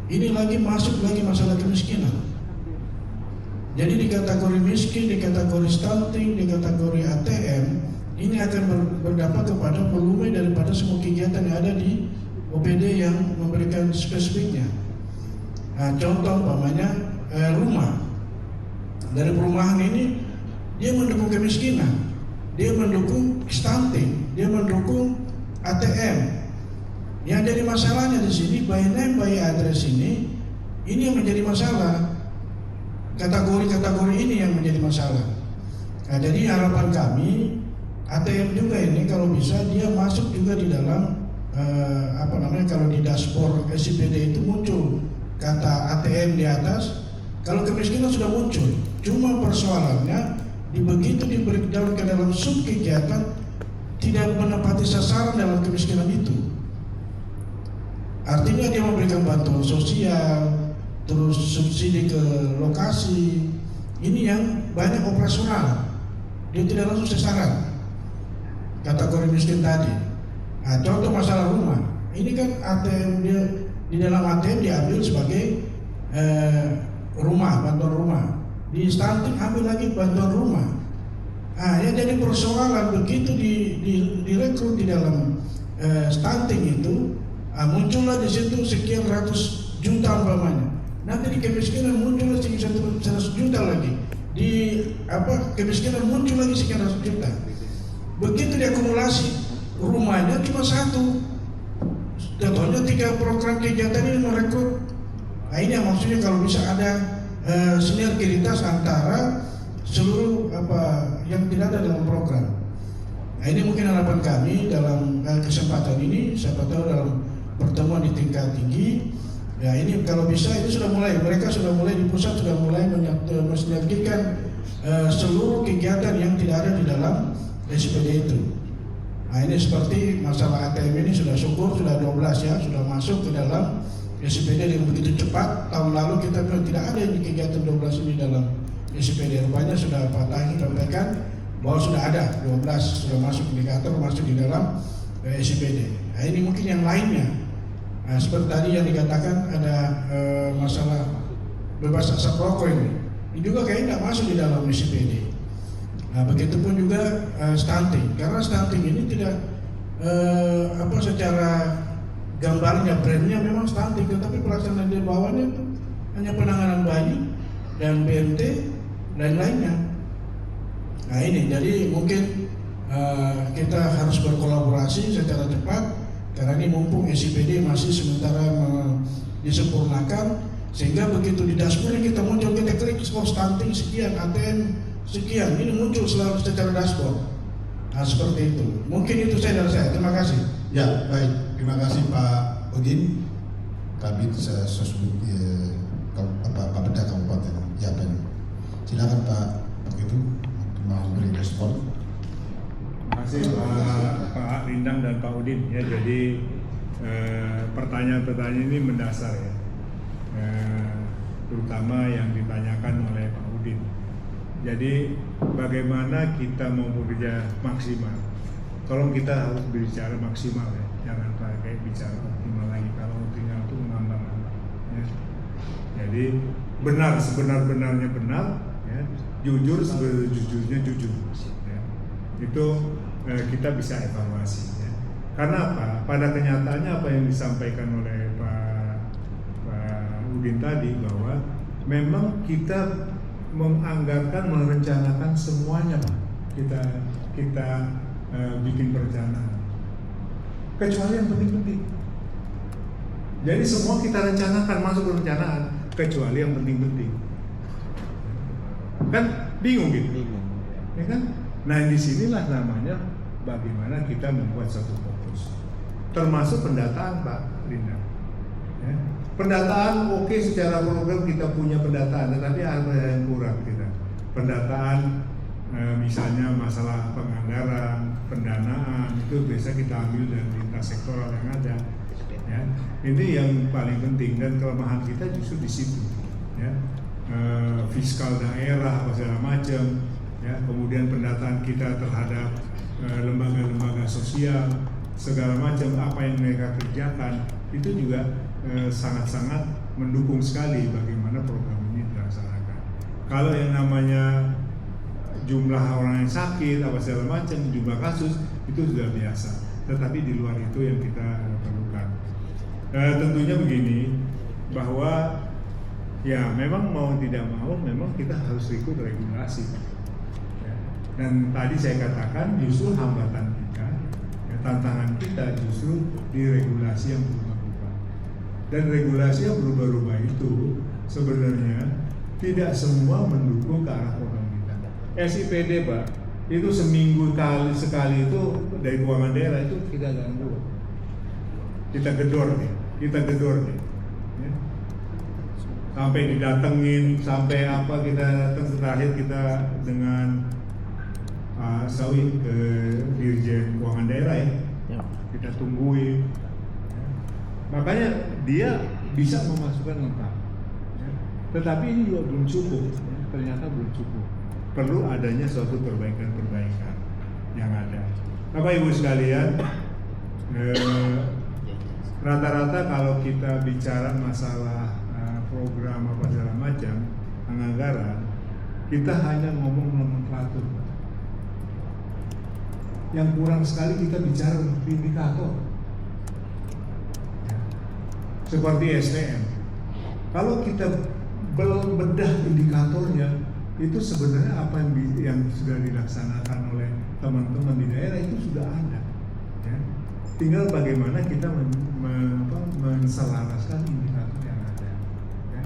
ini lagi masuk lagi masalah kemiskinan. Jadi di kategori miskin, di kategori stunting, di kategori ATM, ini akan berdampak kepada volume daripada semua kegiatan yang ada di OPD yang memberikan spesifiknya. Nah, contoh umpamanya rumah. Dari perumahan ini dia mendukung kemiskinan, dia mendukung stunting, dia mendukung ATM. Yang jadi masalahnya di sini by name by address ini yang menjadi masalah. Kategori-kategori ini yang menjadi masalah. Nah, jadi harapan kami ATM juga ini kalau bisa dia masuk juga di dalam kalau di dashboard SPD itu muncul kata ATM di atas. Kalau kemiskinan sudah muncul, cuma persoalannya begitu dibreakdown ke dalam sub kegiatan tidak menepati sasaran dalam kemiskinan itu. Artinya dia memberikan bantuan sosial, terus subsidi ke lokasi, ini yang banyak operasional, dia tidak langsung sasaran kategori miskin tadi. Nah, contoh masalah rumah, ini kan ATM dia di dalam ATM diambil sebagai rumah, bantuan rumah, di stunting ambil lagi bantuan rumah. Nah, yang jadi persoalan begitu direkrut di dalam stunting itu, muncullah di situ sekian ratus juta umpamanya. Nanti di kemiskinan muncul sekian 100 juta lagi. Di kemiskinan muncul lagi sekian ratus juta. Begitu diakumulasi, rumahnya cuma satu. Contohnya 3 program kegiatan ini merekrut. Nah, ini yang maksudnya kalau bisa ada sinergitas antara seluruh yang tidak ada dalam program. Nah, ini mungkin harapan kami dalam kesempatan ini, siapa tahu dalam pertemuan di tingkat tinggi. Ya, ini kalau bisa ini mereka sudah mulai di pusat sudah mulai mensinergikan seluruh kegiatan yang tidak ada di dalam SPD itu. Nah, ini seperti masalah ATM ini sudah syukur sudah 12 ya, sudah masuk ke dalam SPD dengan begitu cepat. Tahun lalu kita bilang tidak ada ini kegiatan 12 ini dalam SPD. Rupanya sudah Pak Tahi sampaikan bahwa sudah ada 12 sudah masuk indikator masuk di dalam SPD. Nah, ini mungkin yang lainnya. Nah, seperti tadi yang dikatakan ada masalah bebas asap rokok ini juga kayaknya tidak masuk di dalam SPD. Nah, begitupun juga stunting, karena stunting ini tidak secara gambarnya brandnya memang stunting, tetapi pelaksanaan di bawahnya itu hanya penanganan bayi dan BMT dan lainnya. Nah, ini jadi mungkin kita harus berkolaborasi secara cepat. Karena ini mumpung SPD masih sementara disempurnakan, sehingga begitu di dashboard kita muncul, kita klik stunting sekian, ATM sekian, ini muncul selalu secara dashboard. Nah, seperti itu. Mungkin itu dari saya. Terima kasih. Ya, baik. Terima kasih Pak Udin, Kabid Sosbud Bapeda Kabupaten Yapen. Silakan Pak begitu mau beri respon. Terima kasih Pak Lindang dan Pak Udin ya. Jadi pertanyaan-pertanyaan ini mendasar ya, terutama yang ditanyakan oleh Pak Udin. Jadi bagaimana kita mau bekerja maksimal? Tolong kita harus berbicara maksimal ya, jangan pakai bicara optimal lagi. Kalau optimal itu mengambang-ambang ya. Jadi benar sebenar-benarnya benar ya, jujur sebejujurnya jujur ya. Itu kita bisa evaluasi ya. Karena apa? Pada kenyataannya apa yang disampaikan oleh Pak Udin tadi, bahwa memang kita menganggarkan, merencanakan semuanya, Pak. Kita bikin perencanaan. Kecuali yang penting-penting. Jadi semua kita rencanakan, masuk perencanaan, kecuali yang penting-penting. Kan bingung gitu. Ya kan? Nah, disinilah namanya bagaimana kita membuat satu fokus. Termasuk pendataan, Pak Linda. Ya. Pendataan oke, secara program kita punya pendataan, tetapi ada yang kurang kita. Pendataan misalnya masalah penganggaran, pendanaan itu biasa kita ambil dari lintas sektoral yang ada. Ya. Ini yang paling penting dan kelemahan kita justru di situ. Ya. Fiskal daerah apa segala macam. Ya. Kemudian pendataan kita terhadap lembaga-lembaga sosial segala macam apa yang mereka kerjakan itu juga sangat-sangat mendukung sekali bagaimana program ini dilaksanakan. Kalau yang namanya jumlah orang yang sakit apa segala macam, jumlah kasus itu sudah biasa. Tetapi di luar itu yang kita perlukan. Tentunya begini, bahwa ya memang mau tidak mau memang kita harus ikut regulasi. Ya. Dan tadi saya katakan justru hambatan kita, ya, tantangan kita justru di regulasi yang berubah-ubah. Dan regulasi yang berubah-ubah itu sebenarnya tidak semua mendukung ke arah program kita. SIPD, Pak, itu seminggu sekali itu dari keuangan daerah itu kita ganggu, kita gedor nih. Ya. Sampai didatengin, sampai apa kita datang terakhir kita dengan Sawi ke Dirjen Keuangan Daerah ya. Kita tungguin. Ya. Makanya dia bisa memasukkan lengkap. Ya. Tetapi ini juga belum cukup. Ya. Ternyata belum cukup. Perlu adanya suatu perbaikan-perbaikan yang ada. Bapak Ibu sekalian, rata-rata kalau kita bicara masalah program apa segala macam, anggaran, kita hanya ngomong nomenklatur. Yang kurang sekali kita bicara indikator. Ya. Seperti SDM. Kalau kita belum bedah indikatornya, itu sebenarnya apa yang sudah dilaksanakan oleh teman-teman di daerah itu sudah ada. Ya. Tinggal bagaimana kita menselaraskan indikator yang ada. Ya.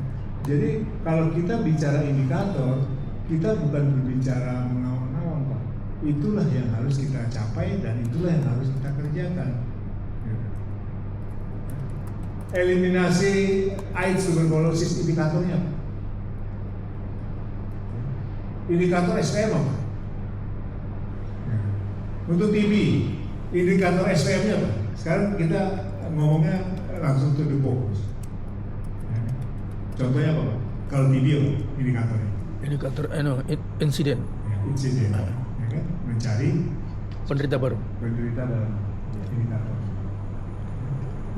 Jadi kalau kita bicara indikator, kita bukan berbicara mengawang-awang, Pak. Itulah yang harus kita capai dan itulah yang harus kita kerjakan. Ya. Eliminasi AIDS tuberkulosis indikatornya, Pak. Indikator SPM apa? Ya. Untuk TB, indikator SPM-nya apa? Sekarang kita ngomongnya langsung to the focus. Ya. Contohnya apa, Pak? Kalau TB apa indikatornya? Indikator insiden. Ya, insiden. Ya kan? Mencari Penderita baru. Indikator.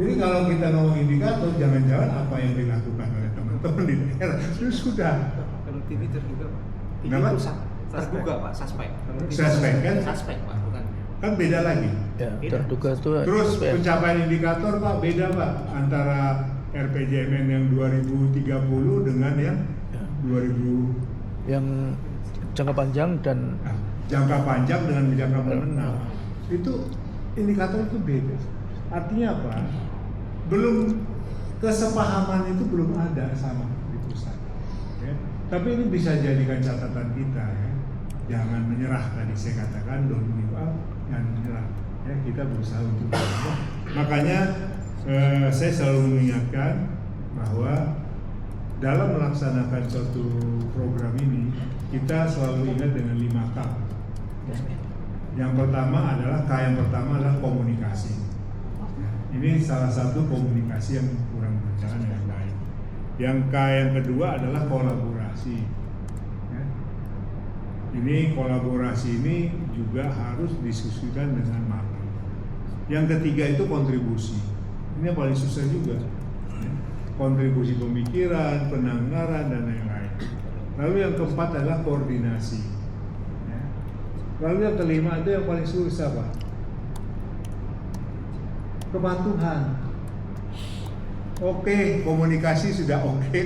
Jadi kalau kita ngomong indikator, jangan-jangan apa yang dilakukan oleh teman-teman di daerah itu sudah. Kalau TB terduga, Pak. Kenapa? Terduga, Pak, suspek. Suspek kan? Suspek, Pak, bukan. Kan beda lagi. Ya, Beda. terduga itu Terus SPM. pencapaian indikator, Pak, beda, Pak, antara RPJMN yang 2030 dengan yang Ya. 2000 yang jangka panjang dan jangka panjang dengan jangka menengah. Itu indikator itu beda. Artinya apa? Belum kesepahaman itu belum ada sama di pusat. Ya. Tapi ini bisa jadikan catatan kita ya. Jangan menyerah, tadi saya katakan don't give up, jangan menyerah. Ya, kita berusaha untuk menyerah. Makanya saya selalu mengingatkan bahwa dalam melaksanakan suatu program ini kita selalu ingat dengan 5K. Yang pertama adalah komunikasi. Ya, ini salah satu komunikasi yang kurang berjalan dengan baik. Yang K yang kedua adalah kolaborasi. Ya. Ini kolaborasi ini juga harus diskusikan dengan market. Yang ketiga itu kontribusi. Ini yang paling susah juga. Ya. Kontribusi pemikiran, penanggaran dan lain-lain. Lalu yang keempat adalah koordinasi. Ya. Lalu yang kelima itu yang paling susah, Pak. Kepatuhan. Oke, komunikasi sudah oke.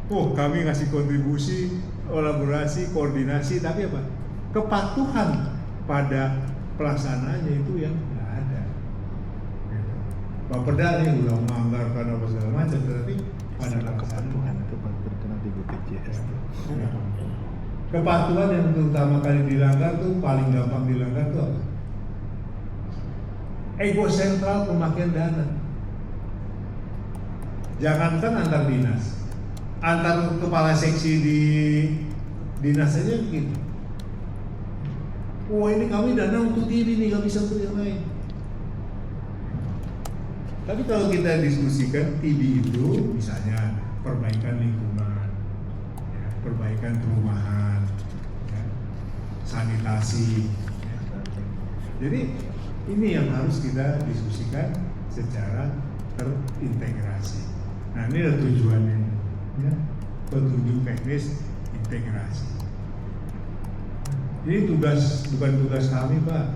Oh, kami ngasih kontribusi, kolaborasi, koordinasi, tapi apa? Kepatuhan pada pelaksanaannya itu yang nggak ada. Gitu. Bapeda nih udah menganggarkan apa segala macam, tetapi pada pelaksanaan kepatuhan yang terutama kali dilanggar tuh paling gampang dilanggar tuh apa? Ego sentral pemakaian dana. Jangankan antar dinas, antar kepala seksi di dinas saja begitu. Wah, ini kami dana untuk diri nih, nggak bisa untuk yang lain. Tapi kalau kita diskusikan TB itu misalnya perbaikan lingkungan, ya, perbaikan perumahan, ya, sanitasi. Ya. Jadi ini yang harus kita diskusikan secara terintegrasi. Nah, ini adalah tujuannya, ya, petunjuk teknis integrasi. Ini bukan tugas kami, Pak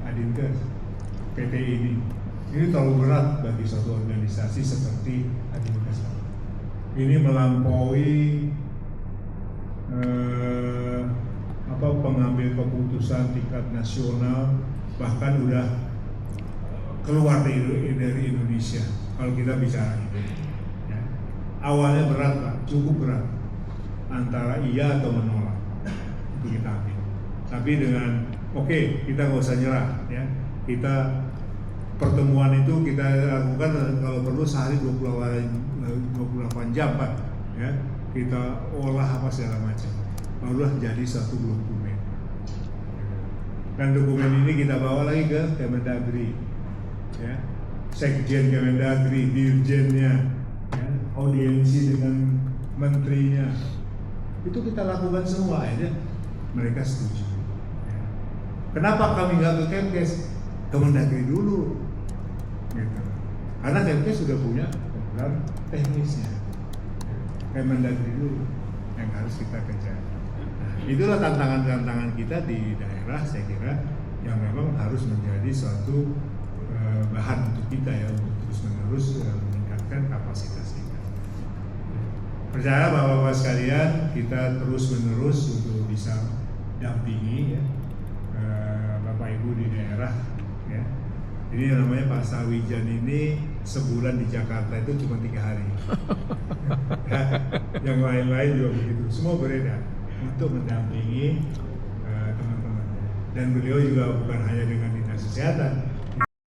Adinkes, PT ini. Ini terlalu berat bagi suatu organisasi seperti Adinkes. Ini melampaui pengambil keputusan tingkat nasional, bahkan udah keluar dari Indonesia. Kalau kita bicara itu, ya. Awalnya berat, Pak, cukup berat, antara iya atau menolak itu kita ambil. Tapi dengan kita nggak usah nyerah, ya. Kita pertemuan itu kita lakukan kalau perlu sehari 28 jam, Pak, ya. Kita olah apa segala macam, barulah jadi satu dokumen. Dan dokumen ini kita bawa lagi ke Kemendagri, ya. Sekjen Kemendagri, dirjennya, ya. Audiensi dengan menterinya, itu kita lakukan semua, akhirnya mereka setuju. Ya. Kenapa kami nggak ke Kemkes? Kemendagri dulu, gitu. Karena Kemkes sudah punya program teknisnya. Kemendagri dulu yang harus kita kejar. Nah, itulah tantangan-tantangan kita di daerah, saya kira, yang memang harus menjadi suatu bahan untuk kita, ya, untuk terus-menerus meningkatkan kapasitas kita. Percaya Bapak-Bapak sekalian, kita terus-menerus untuk bisa dampingi, ya, Bapak Ibu di daerah, ya. Ini namanya Pak Sawijan ini sebulan di Jakarta itu cuma 3 hari. Ya, yang lain-lain juga begitu, semua beredar untuk mendampingi teman-teman. Dan beliau juga bukan hanya dengan dinas kesehatan,